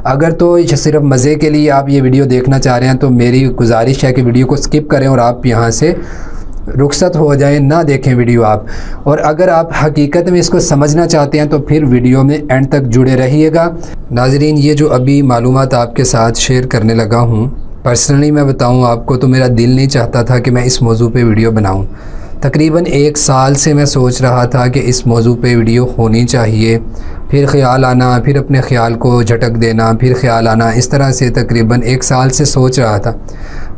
अगर तो सिर्फ मज़े के लिए आप ये वीडियो देखना चाह रहे हैं तो मेरी गुजारिश है कि वीडियो को स्किप करें और आप यहाँ से रुखसत हो जाएं, ना देखें वीडियो आप। और अगर आप हकीकत में इसको समझना चाहते हैं तो फिर वीडियो में एंड तक जुड़े रहिएगा। नाज़रीन, ये जो अभी मालूमात आपके साथ शेयर करने लगा हूँ, पर्सनली मैं बताऊँ आपको तो मेरा दिल नहीं चाहता था कि मैं इस मौजू पे वीडियो बनाऊँ। तकरीबन 1 साल से मैं सोच रहा था कि इस मौजू पे वीडियो होनी चाहिए, फिर ख़्याल आना, फिर अपने ख़्याल को झटक देना, फिर ख़्याल आना, इस तरह से तकरीबन 1 साल से सोच रहा था।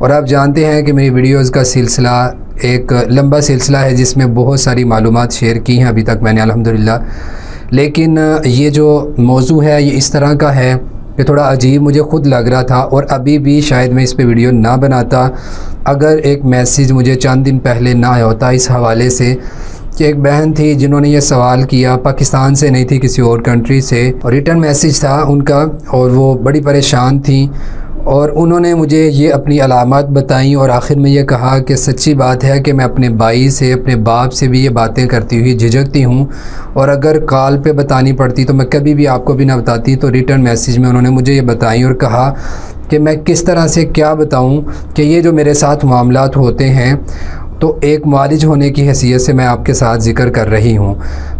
और आप जानते हैं कि मेरी वीडियोज़ का सिलसिला एक लंबा सिलसिला है जिसमें बहुत सारी मालूमात शेयर की हैं अभी तक मैंने अल्हम्दुलिल्लाह। लेकिन ये जो मौजू है ये इस तरह का है कि थोड़ा अजीब मुझे ख़ुद लग रहा था, और अभी भी शायद मैं इस पे वीडियो ना बनाता अगर एक मैसेज मुझे चंद दिन पहले ना आया होता इस हवाले से कि एक बहन थी जिन्होंने ये सवाल किया, पाकिस्तान से नहीं थी, किसी और कंट्री से, और रिटर्न मैसेज था उनका, और वो बड़ी परेशान थी और उन्होंने मुझे ये अपनी अलामात बताई और आखिर में ये कहा कि सच्ची बात है कि मैं अपने भाई से, अपने बाप से भी ये बातें करती हुई झिझकती हूँ, और अगर कॉल पे बतानी पड़ती तो मैं कभी भी आपको भी ना बताती। तो रिटर्न मैसेज में उन्होंने मुझे ये बताई और कहा कि मैं किस तरह से क्या बताऊँ कि ये जो मेरे साथ मामलात होते हैं, तो एक मुआलिज होने की हैसियत से मैं आपके साथ ज़िक्र कर रही हूँ।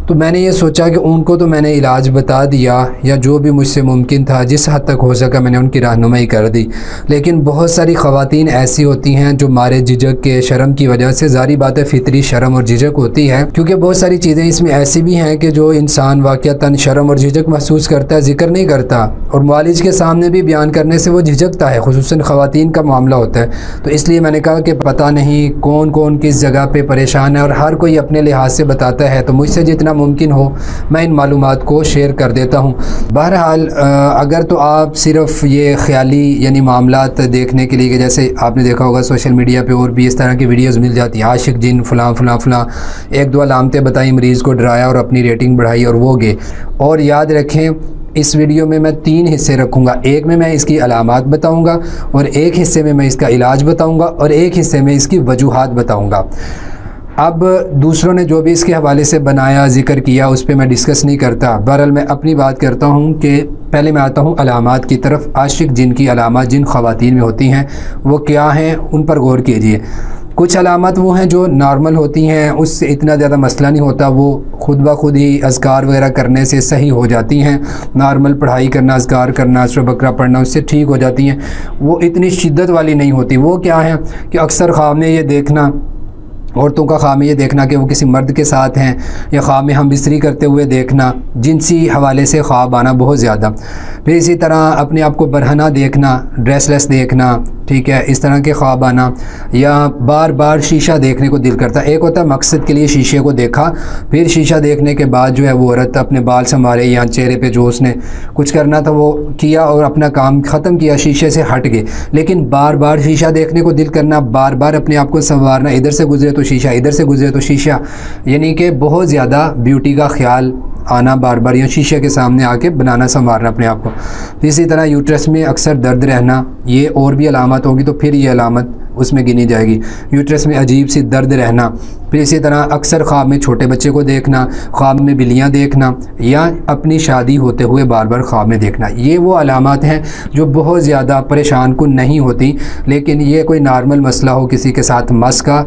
तो मैंने ये सोचा कि उनको तो मैंने इलाज बता दिया, या जो भी मुझसे मुमकिन था, जिस हद तक हो सका मैंने उनकी रहनुमाई कर दी। लेकिन बहुत सारी ख़वातीन ऐसी होती हैं जो मारे झिझक के, शर्म की वजह से, ज़ाहिर बात है फितरी शर्म और झिझक होती है, क्योंकि बहुत सारी चीज़ें इसमें ऐसी भी हैं कि जो इंसान वाक़यातन शर्म और झिझक महसूस करता है, ज़िक्र नहीं करता, और मुआलिज के सामने भी बयान करने से वो झिझकता है, खुसूसन ख़वातीन का मामला होता है। तो इसलिए मैंने कहा कि पता नहीं कौन कौन किस जगह पे परेशान है और हर कोई अपने लिहाज से बताता है, तो मुझसे जितना मुमकिन हो मैं इन मालूमात को शेयर कर देता हूँ। बहरहाल अगर तो आप सिर्फ ये ख्याली यानी मामलात देखने के लिए, कि जैसे आपने देखा होगा सोशल मीडिया पे और भी इस तरह की वीडियोस मिल जाती हैं, आशिक जिन फ़लाँ फ़लाँ फ़लाँ, 1-2 अलामतें बताई, मरीज़ को डराया और अपनी रेटिंग बढ़ाई और वो गए। और याद रखें, इस वीडियो में मैं 3 हिस्से रखूँगा। एक में मैं इसकी अलामात बताऊँगा, और एक हिस्से में मैं इसका इलाज बताऊँगा, और एक हिस्से में इसकी वजूहात बताऊँगा। अब दूसरों ने जो भी इसके हवाले से बनाया, ज़िक्र किया, उस पर मैं डिस्कस नहीं करता। बहरहाल मैं अपनी बात करता हूँ कि पहले मैं आता हूँ अलामात की तरफ। आशिक जिन की अलामात जिन ख़वातीन में होती हैं वो क्या हैं, उन पर गौर कीजिए। कुछ अलामत वो हैं जो नॉर्मल होती हैं, उससे इतना ज़्यादा मसला नहीं होता, वो खुद ब खुद ही अज़कार वगैरह करने से सही हो जाती हैं। नॉर्मल पढ़ाई करना, अज़कार करना, सूरह बकरा पढ़ना, उससे ठीक हो जाती हैं। वो इतनी शिद्दत वाली नहीं होती। वो क्या है कि अक्सर ख्वाब में ये देखना, औरतों का ख्वाब में ये देखना कि वो किसी मर्द के साथ हैं, या ख्वाब में हम बिस्तरी करते हुए देखना, जिनसी हवाले से ख्वाब आना बहुत ज़्यादा। फिर इसी तरह अपने आप को बरहना देखना, ड्रेसलेस देखना, ठीक है, इस तरह के ख्वाब आना, या बार बार शीशा देखने को दिल करता। एक होता है मकसद के लिए शीशे को देखा, फिर शीशा देखने के बाद जो है वो औरत अपने बाल संभाले या चेहरे पे जो उसने कुछ करना था वो किया और अपना काम ख़त्म किया, शीशे से हट गए। लेकिन बार बार शीशा देखने को दिल करना, बार बार अपने आप को संवारना, इधर से गुजरे तो शीशा, इधर से गुजरे तो शीशा, यानी कि बहुत ज़्यादा ब्यूटी का ख्याल आना बार बार, या शीशे के सामने आके बनाना संवारना अपने आप को। इसी तरह यूट्रस में अक्सर दर्द रहना, ये और भी अलामत होगी तो फिर ये अलामत उसमें गिनी जाएगी। यूट्रस में अजीब सी दर्द रहना। फिर इसी तरह अक्सर ख्वाब में छोटे बच्चे को देखना, ख्वाब में बिल्लियाँ देखना, या अपनी शादी होते हुए बार बार ख्वाब में देखना। ये वो अलामत हैं जो बहुत ज़्यादा परेशान कुन नहीं होती, लेकिन ये कोई नॉर्मल मसला हो किसी के साथ मस का,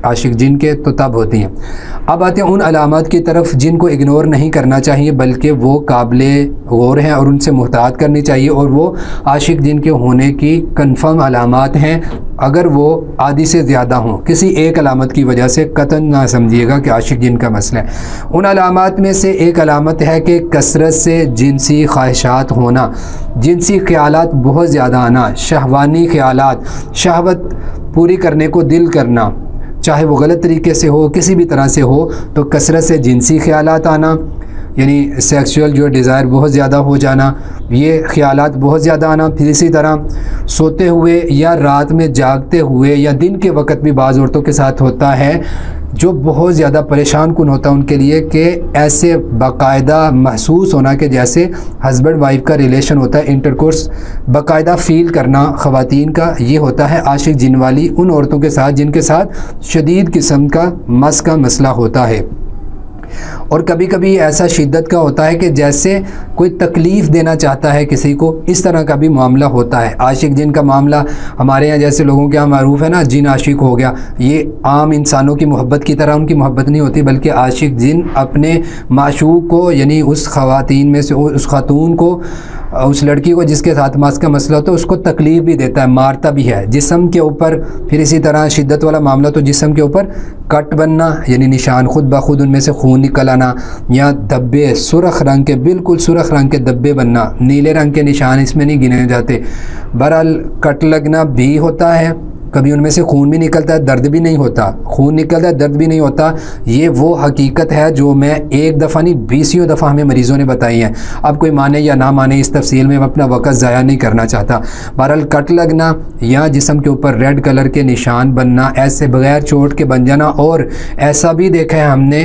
आशिक जिन के, तो तब होती हैं। अब आते हैं उन अलामत की तरफ जिनको इग्नोर नहीं करना चाहिए, बल्कि वो काबिले गौर हैं और उनसे मुहतात करनी चाहिए, और वो आशिक जिन के होने की कन्फर्म अलामत हैं। अगर वो आधी से ज़्यादा हों, किसी एक अलामत की वजह से कतन ना समझिएगा कि आशिक जिन का मसला है। उन अलामत में से एक अलामत है कि कसरत से जिनसी ख्वाहिशात होना, जिनसी ख्यालात बहुत ज़्यादा आना, शहवानी ख्यालात, शहवत पूरी करने को दिल करना, चाहे वो गलत तरीके से हो, किसी भी तरह से हो, तो कसरत से जिनसी ख्यालात आना, यानी सेक्सुअल जो डिज़ायर बहुत ज़्यादा हो जाना, ये ख्यालात बहुत ज़्यादा आना। फिर इसी तरह सोते हुए या रात में जागते हुए या दिन के वक्त भी बाज़ औरतों के साथ होता है, जो बहुत ज़्यादा परेशान कुन होता है उनके लिए, कि ऐसे बाकायदा महसूस होना कि जैसे हस्बैंड वाइफ का रिलेशन होता है, इंटरकोर्स बाकायदा फ़ील करना ख़वातीन का, ये होता है आशिक जिन वाली उन औरतों के साथ जिनके साथ शदीद किस्म का मस का मसला होता है। और कभी कभी ऐसा शिद्दत का होता है कि जैसे कोई तकलीफ़ देना चाहता है किसी को, इस तरह का भी मामला होता है। आशिक जिन का मामला हमारे यहाँ जैसे लोगों के यहाँ मारूफ़ है ना, जिन आशिक हो गया, ये आम इंसानों की मोहब्बत की तरह उनकी मोहब्बत नहीं होती, बल्कि आशिक जिन अपने माशूक को, यानी उस ख़वातीन में से उस खातून को, उस लड़की को जिसके साथ मास का मसला होता है, उसको तकलीफ़ भी देता है, मारता भी है जिस्म के ऊपर। फिर इसी तरह शिद्दत वाला मामला तो जिस्म के ऊपर कट बनना, यानी निशान खुद ब खुद उनमें से खून निकल आना, या धब्बे सुरख रंग के, बिल्कुल सुरख रंग के धब्बे बनना, नीले रंग के निशान इसमें नहीं गिने जाते। बहरहाल कट लगना भी होता है, कभी उनमें से खून भी निकलता है, दर्द भी नहीं होता, खून निकलता है, दर्द भी नहीं होता। ये वो हकीकत है जो मैं एक दफ़ा नहीं 20 दफ़ा हमें मरीज़ों ने बताई है। अब कोई माने या ना माने, इस तफसील में मैं अपना वक़्त ज़ाया नहीं करना चाहता। बहरहाल कट लगना या जिस्म के ऊपर रेड कलर के निशान बनना, ऐसे बग़ैर चोट के बन जाना। और ऐसा भी देखा है हमने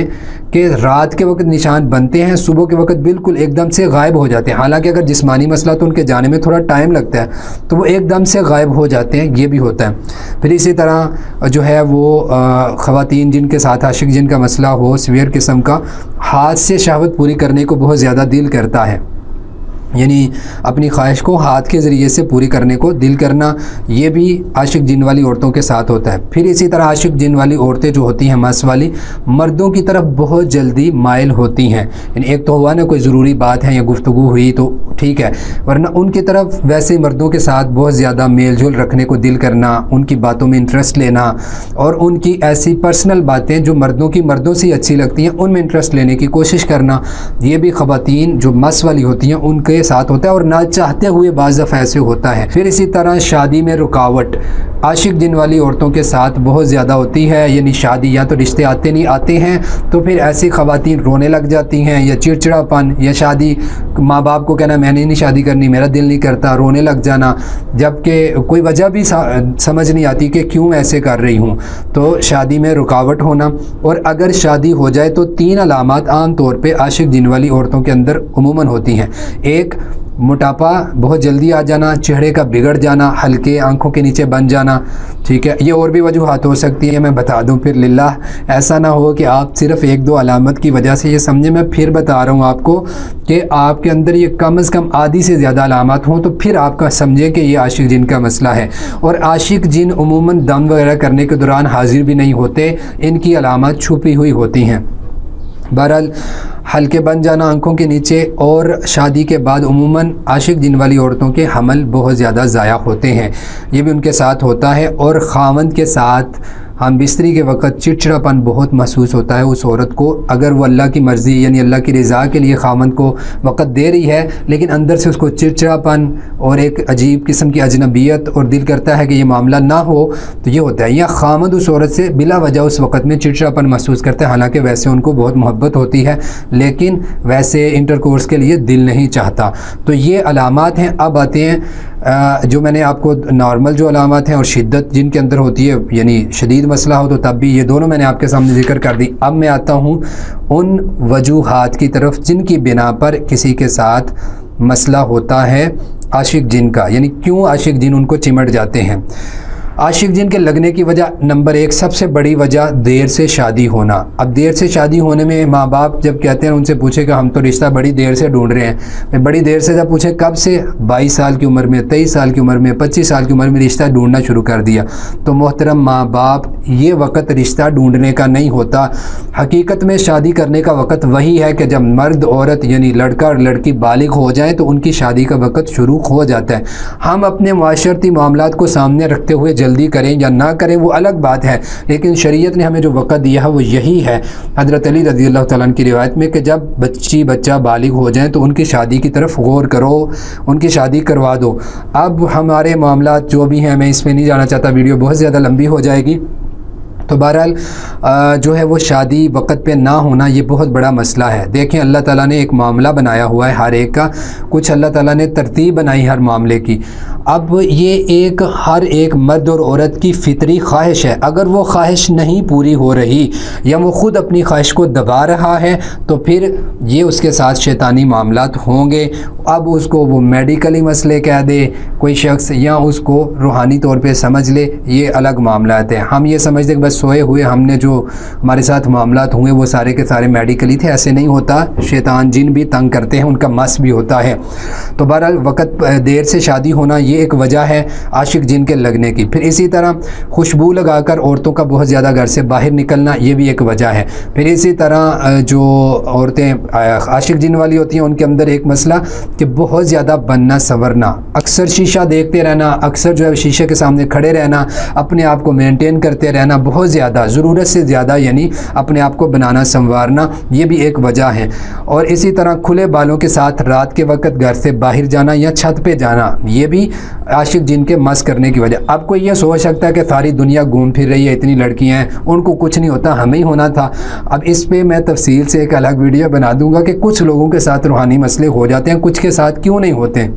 कि रात के वक्त निशान बनते हैं, सुबह के वक्त बिल्कुल एकदम से गायब हो जाते हैं। हालांकि अगर जिस्मानी मसला तो उनके जाने में थोड़ा टाइम लगता है, तो वो एकदम से गायब हो जाते हैं, ये भी होता है। फिर इसी तरह जो है वो ख़वातीन जिनके साथ आशिक जिन का मसला हो सीवियर किस्म का, हाथ से शहवत पूरी करने को बहुत ज़्यादा दिल करता है, यानी अपनी ख्वाहिश को हाथ के ज़रिए से पूरी करने को दिल करना, ये भी आशिक जिन वाली औरतों के साथ होता है। फिर इसी तरह आशिक जिन वाली औरतें जो होती हैं मस वाली, मर्दों की तरफ बहुत जल्दी माइल होती हैं। यानी एक तो हुआ ना कोई ज़रूरी बात है या गुफ्तगू हुई तो ठीक है, वरना उनकी तरफ वैसे मर्दों के साथ बहुत ज़्यादा मेल जोल रखने को दिल करना, उनकी बातों में इंटरेस्ट लेना, और उनकी ऐसी पर्सनल बातें जो मर्दों की मर्दों से अच्छी लगती हैं उनमें इंटरेस्ट लेने की कोशिश करना, ये भी ख़वातीन जो मस वाली होती हैं उनके साथ होता है, और ना चाहते हुए बाज़ दफ़ा ऐसे होता है। फिर इसी तरह शादी में रुकावट आशिक जिन वाली औरतों के साथ बहुत ज़्यादा होती है, यानी शादी या तो रिश्ते आते नहीं आते हैं तो फिर ऐसी ख़वातीन रोने लग जाती हैं, या चिड़चिड़ापन, या शादी माँ बाप को कहना मैंने नहीं शादी करनी, मेरा दिल नहीं करता, रोने लग जाना, जबकि कोई वजह भी समझ नहीं आती कि क्यों ऐसे कर रही हूँ। तो शादी में रुकावट होना, और अगर शादी हो जाए तो 3 अलामात आम तौर पे आशिक जिन वाली औरतों के अंदर उमूमन होती हैं। एक, मोटापा बहुत जल्दी आ जाना, चेहरे का बिगड़ जाना, हल्के आंखों के नीचे बन जाना, ठीक है। ये और भी वजूहात हो सकती है, मैं बता दूं फिर लिल्लाह, ऐसा ना हो कि आप सिर्फ 1-2 अलामत की वजह से ये समझे। मैं फिर बता रहा हूँ आपको कि आपके अंदर ये कम से कम आधी से ज़्यादा अलामत हों तो फिर आपका समझे कि ये आशिक जिन का मसला है। और आशिक जिन उमूमन दम वगैरह करने के दौरान हाजिर भी नहीं होते, इनकी अलामत छुपी हुई होती हैं। बहरहाल हल्के बन जाना आंखों के नीचे, और शादी के बाद उमूमन आशिक जिन वाली औरतों के हमल बहुत ज़्यादा ज़ाया होते हैं, ये भी उनके साथ होता है। और ख़ावंद के साथ हम बिस्तरी के वक़्त चिड़चिड़ापन बहुत महसूस होता है उस औरत को, अगर वो अल्लाह की मर्ज़ी यानी अल्लाह की रज़ा के लिए ख़ावंद को वक़्त दे रही है, लेकिन अंदर से उसको चिड़चिड़ापन और एक अजीब किस्म की अजनबियत, और दिल करता है कि ये मामला ना हो, तो ये होता है। या ख़ावंद उस औरत से बिला वजह उस वक़्त में चिड़चिड़ापन महसूस करता है, हालांकि वैसे उनको बहुत मोहब्बत होती है, लेकिन वैसे इंटरकोर्स के लिए दिल नहीं चाहता। तो ये अलामात हैं। अब आते हैं जो मैंने आपको नॉर्मल जो अलामत हैं और शिद्दत जिनके अंदर होती है, यानी शदीद मसला हो तो तब भी, ये दोनों मैंने आपके सामने जिक्र कर दी। अब मैं आता हूँ उन वजूहात की तरफ जिनकी बिना पर किसी के साथ मसला होता है आशिक जिन का, यानी क्यों आशिक जिन उनको चिमट जाते हैं। आशिक जिन के लगने की वजह नंबर 1 सबसे बड़ी वजह देर से शादी होना। अब देर से शादी होने में माँ बाप जब कहते हैं उनसे पूछे कि हम तो रिश्ता बड़ी देर से ढूंढ रहे हैं, बड़ी देर से जब पूछे कब से, 22 साल की उम्र में, 23 साल की उम्र में, 25 साल की उम्र में रिश्ता ढूंढना शुरू कर दिया। तो मोहतरम माँ बाप, ये वक़्त रिश्ता ढूंढने का नहीं होता। हकीकत में शादी करने का वक़्त वही है कि जब मर्द औरत यानी लड़का और लड़की बालिग हो जाएँ तो उनकी शादी का वक़्त शुरू हो जाता है। हम अपने माशरती मामलात को सामने रखते हुए जल्दी करें या ना करें वो अलग बात है, लेकिन शरीयत ने हमें जो वक़्त दिया है वो यही है। हज़रत अली रज़ियल्लाहु तआला अन्हु की रिवायत में कि जब बच्चा बालिग हो जाएं तो उनकी शादी की तरफ गौर करो, उनकी शादी करवा दो। अब हमारे मामलात जो भी हैं, मैं इसमें नहीं जाना चाहता, वीडियो बहुत ज़्यादा लंबी हो जाएगी। तो बहरहाल जो है वो शादी वक़्त पे ना होना ये बहुत बड़ा मसला है। देखें अल्लाह ताला ने एक मामला बनाया हुआ है हर एक का, कुछ अल्लाह ताला ने तरतीब बनाई हर मामले की। अब ये एक हर एक मर्द और औरत की फितरी ख्वाहिश है, अगर वो ख्वाहिश नहीं पूरी हो रही या वो ख़ुद अपनी ख्वाहिश को दबा रहा है तो फिर ये उसके साथ शैतानी मामलात होंगे। अब उसको वो मेडिकली मसले कह दे कोई शख्स या उसको रूहानी तौर पे समझ ले, ये अलग मामलात है। हम ये समझते कि बस सोए हुए हमने जो हमारे साथ मामलात हुए वो सारे के सारे मेडिकली थे, ऐसे नहीं होता। शैतान जिन भी तंग करते हैं, उनका मस भी होता है। तो बहरहाल वक़्त देर से शादी होना ये एक वजह है आशिक जिन के लगने की। फिर इसी तरह खुशबू लगाकर औरतों का बहुत ज़्यादा घर से बाहर निकलना, ये भी एक वजह है। फिर इसी तरह जो औरतें आशिक जिन वाली होती हैं उनके अंदर एक मसला कि बहुत ज़्यादा बनना संवरना, अक्सर शीशा देखते रहना, अक्सर जो है शीशे के सामने खड़े रहना, अपने आप को मेंटेन करते रहना, बहुत ज़्यादा ज़रूरत से ज़्यादा यानी अपने आप को बनाना संवारना, ये भी एक वजह है। और इसी तरह खुले बालों के साथ रात के वक्त घर से बाहर जाना या छत पे जाना, ये भी आशिक जिन के मस करने की वजह। अब कोई ये सोच सकता है कि सारी दुनिया घूम फिर रही है, इतनी लड़कियां हैं, उनको कुछ नहीं होता, हमें ही होना था। अब इस पे मैं तफसील से एक अलग वीडियो बना दूंगा कि कुछ लोगों के साथ रूहानी मसले हो जाते हैं, कुछ के साथ क्यों नहीं होते।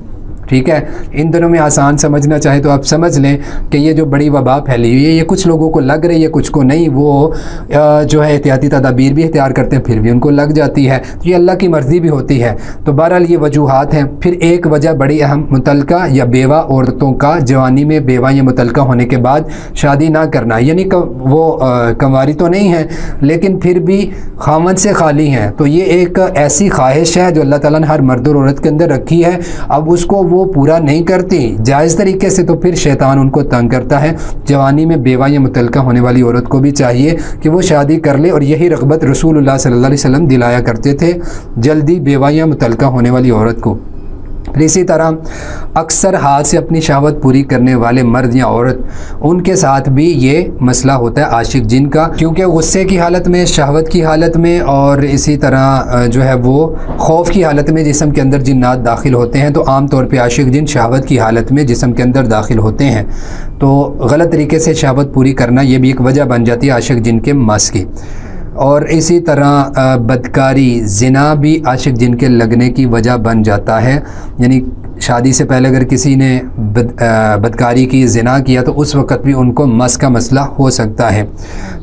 ठीक है, इन दिनों में आसान समझना चाहे तो आप समझ लें कि ये जो बड़ी वबा फैली हुई है ये कुछ लोगों को लग रही है, कुछ को नहीं। वो जो है एहतियाती तदाबीर भी इख्तियार करते हैं, फिर भी उनको लग जाती है। तो ये अल्लाह की मर्ज़ी भी होती है। तो बहरहाल ये वजूहात हैं। फिर एक वजह बड़ी अहम, मुतलका या बेवा औरतों का जवानी में बेवा या मुतलका होने के बाद शादी ना करना, यानी वो कंवारी तो नहीं है लेकिन फिर भी खामन से खाली हैं। तो ये एक ऐसी ख्वाहिश है जो अल्लाह ताला ने हर मर्द और औरत के अंदर रखी है। अब उसको वो पूरा नहीं करती जायज़ तरीके से, तो फिर शैतान उनको तंग करता है। जवानी में बेवा या मुतलका होने वाली औरत को भी चाहिए कि वो शादी कर ले, और यही रग़बत रसूलुल्लाह सल्लल्लाहु अलैहि वसल्लम दिलाया करते थे जल्दी बेवा या मुतलका होने वाली औरत को। फिर इसी तरह अक्सर हाथ से अपनी शहवत पूरी करने वाले मर्द या औरत, उनके साथ भी ये मसला होता है आशिक जिन का, क्योंकि गुस्से की हालत में, शहवत की हालत में और इसी तरह जो है वो खौफ की हालत में जिस्म के अंदर जिन्नात दाखिल होते हैं। तो आम तौर पे आशिक जिन शहवत की हालत में जिस्म के अंदर दाखिल होते हैं, तो गलत तरीके से शहवत पूरी करना ये भी एक वजह बन जाती है आशिक जिन के मस की। और इसी तरह बदकारी, ज़िना भी आशिक जिन के लगने की वजह बन जाता है। यानी शादी से पहले अगर किसी ने बदकारी की, ज़िना किया, तो उस वक़्त भी उनको मस का मसला हो सकता है।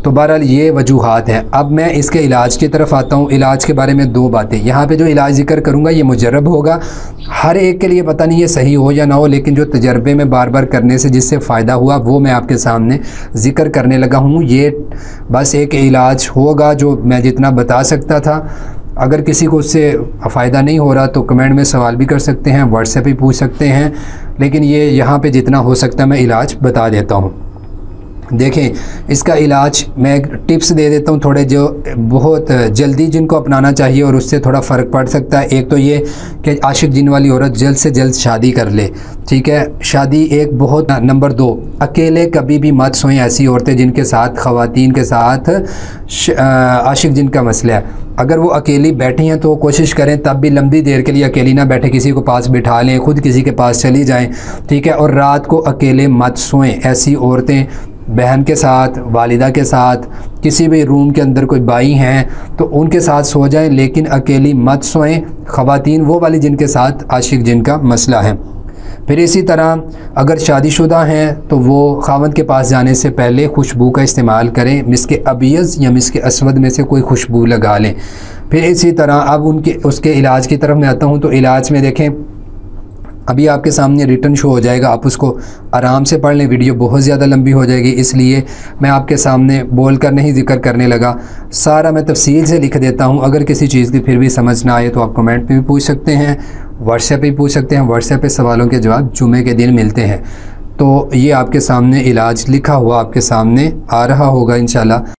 तो बहरहाल ये वजूहात हैं। अब मैं इसके इलाज की तरफ आता हूँ। इलाज के बारे में दो बातें यहाँ पे जो इलाज ज़िक्र करूँगा ये मुजर्रब होगा, हर एक के लिए पता नहीं ये सही हो या ना हो, लेकिन जो तजर्बे में बार बार करने से जिससे फ़ायदा हुआ वो मैं आपके सामने ज़िक्र करने लगा हूँ। ये बस एक इलाज होगा जो मैं जितना बता सकता था। अगर किसी को उससे फ़ायदा नहीं हो रहा तो कमेंट में सवाल भी कर सकते हैं, व्हाट्सएप भी पूछ सकते हैं, लेकिन ये यहाँ पे जितना हो सकता है मैं इलाज बता देता हूँ। देखें, इसका इलाज मैं टिप्स दे देता हूँ थोड़े, जो बहुत जल्दी जिनको अपनाना चाहिए और उससे थोड़ा फ़र्क पड़ सकता है। एक तो ये कि आशिक जिन वाली औरत जल्द से जल्द शादी कर ले। ठीक है, शादी एक बहुत। नंबर 2, अकेले कभी भी मत सोएं ऐसी औरतें जिनके साथ, ख़वातीन के साथ आशिक जिन का मसला है। अगर वो अकेली बैठी हैं तो कोशिश करें तब भी लंबी देर के लिए अकेली ना बैठे, किसी को पास बिठा लें, ख़ुद किसी के पास चली जाएं। ठीक है, और रात को अकेले मत सोएं। ऐसी औरतें बहन के साथ, वालिदा के साथ, किसी भी रूम के अंदर कोई बाई हैं तो उनके साथ सो जाएं, लेकिन अकेली मत सोएं। ख़वातीन वो वाली जिनके साथ आशिक जिन का मसला है। फिर इसी तरह अगर शादीशुदा हैं तो वो खावंद के पास जाने से पहले खुशबू का इस्तेमाल करें। मिस्क अबियज़ या मिस्क अस्वद में से कोई खुशबू लगा लें। फिर इसी तरह अब उसके इलाज की तरफ मैं आता हूँ। तो इलाज में देखें, अभी आपके सामने रिटर्न शो हो जाएगा, आप उसको आराम से पढ़ लें। वीडियो बहुत ज़्यादा लंबी हो जाएगी, इसलिए मैं आपके सामने बोल कर नहीं जिक्र करने लगा, सारा मैं तफसील से लिख देता हूँ। अगर किसी चीज़ की फिर भी समझ ना आए तो आप कमेंट में भी पूछ सकते हैं, व्हाट्सएप पे भी पूछ सकते हैं। व्हाट्सएप पे सवालों के जवाब जुमे के दिन मिलते हैं। तो ये आपके सामने इलाज लिखा हुआ आपके सामने आ रहा होगा इंशाल्लाह।